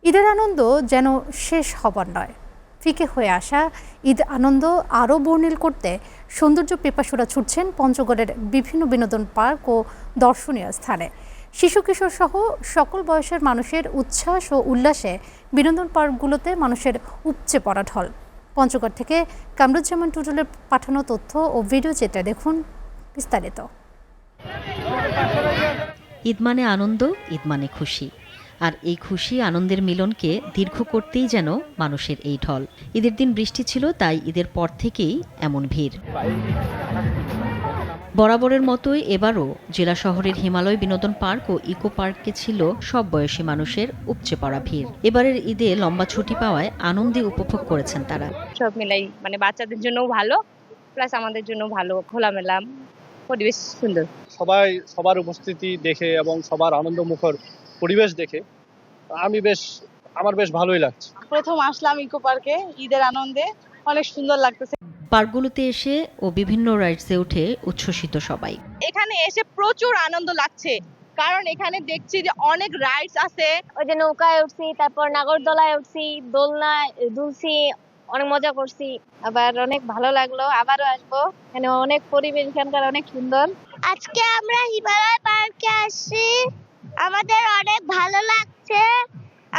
ঈদের আনন্দ যেন শেষ হবার নয়, ফিকে হয়ে আসা ঈদ আনন্দ আরও বর্ণিল করতে সৌন্দর্য পিপাসুরা ছুটছেন পঞ্চগড়ের বিভিন্ন বিনোদন পার্ক ও দর্শনীয় স্থানে। শিশু কিশোর সহ সকল বয়সের মানুষের উচ্ছ্বাস ও উল্লাসে বিনোদন পার্কগুলোতে মানুষের উপচে পড়া ঢল। পঞ্চগড় থেকে কামরুজ্জামান টুটুলের পাঠানো তথ্য ও ভিডিও চিত্রে দেখুন বিস্তারিত। ঈদ মানে আনন্দ, ঈদ মানে খুশি। আর এই খুশি আনন্দের মিলনকে দীর্ঘ করতেই যেন মানুষের এই ঢল। ঈদের দিন বৃষ্টি ছিল, তাই ঈদের পর থেকেই এমন ভিড়। বরাবরের মতোই এবারও জেলা শহরের হিমালয় বিনোদন পার্ক ও ইকো পার্কে ছিল সব বয়সী মানুষের উপচে পড়া ভিড়। এবারের ঈদে লম্বা ছুটি পাওয়ায় আনন্দে উপভোগ করেছেন তারা। সব মিলাই মানে বাচ্চাদের জন্যও ভালো, প্লাস আমাদের জন্য ভালো, খোলামেলা পরিবেশ, সুন্দর। সবার উপস্থিতি দেখে এবং সবার আনন্দমুখর পরিবেশ দেখে আমার বেশ ভালোই লাগছে। প্রথম আসলাম ইকো পার্কে ঈদের আনন্দে, অনেক সুন্দর লাগতেছে। পার্কগুলোতে এসে ও বিভিন্ন রাইডসে উঠে উচ্ছ্বসিত সবাই। এখানে এসে প্রচুর আনন্দ লাগছে, কারণ এখানে দেখছি যে অনেক রাইডস আছে। ওই যে নৌকায় উঠছি, তারপর নাগরদোলায় উঠছি, দোলনায় দুলছি, অনেক মজা করছি। আবার অনেক ভালো লাগলো, আবারও আসবো। এখানে অনেক পরিবেশ এখানকার অনেক সুন্দর। আজকে আমরা হিমালয় পার্কে আসছি, আমাদের অনেক ভালো লাগছে।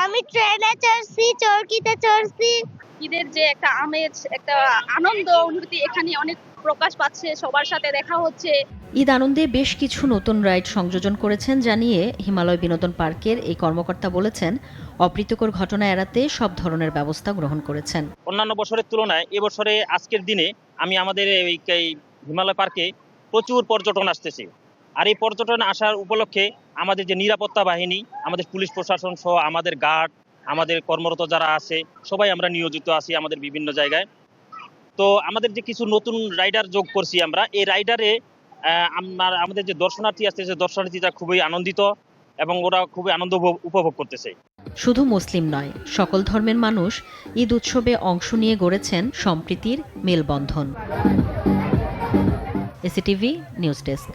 আমি ট্রেনে চড়ছি, চরকিতে চড়ছি। ঈদের যে একটা আমেজ, একটা আনন্দ অনুভূতি এখানে অনেক প্রকাশ পাচ্ছে, সবার সাথে দেখা হচ্ছে। ঈদ আনন্দে বেশ কিছু নতুন রাইড সংযোজন করেছেন জানিয়ে হিমালয় বিনোদন পার্কের এই কর্মকর্তা বলেছেন, অপ্রীতিকর ঘটনা এড়াতে সব ধরনের ব্যবস্থা গ্রহণ করেছেন। অন্যান্য বছরের তুলনায় এবছরে আজকের দিনে আমি আমাদের এই হিমালয় পার্কে প্রচুর পর্যটন আসতেছে। আর এই পর্যটন আসার উপলক্ষে আমাদের যে নিরাপত্তা বাহিনী, আমাদের পুলিশ প্রশাসন সহ আমাদের গার্ড, আমাদের কর্মরত যারা আছে সবাই আমরা নিয়োজিত আছি আমাদের বিভিন্ন জায়গায়। তো আমাদের যে কিছু নতুন রাইডার যোগ করছি আমরা, এই রাইডারে আমাদের যে দর্শনার্থী আছে, যে দর্শনার্থীরা খুবই আনন্দিত এবং ওরা খুবই আনন্দ উপভোগ করতেছে। শুধু মুসলিম নয়, সকল ধর্মের মানুষ ঈদ উৎসবে অংশ নিয়ে গড়েছেন সম্প্রীতির মেলবন্ধন। এসিটিভি নিউজ ডেস্ক।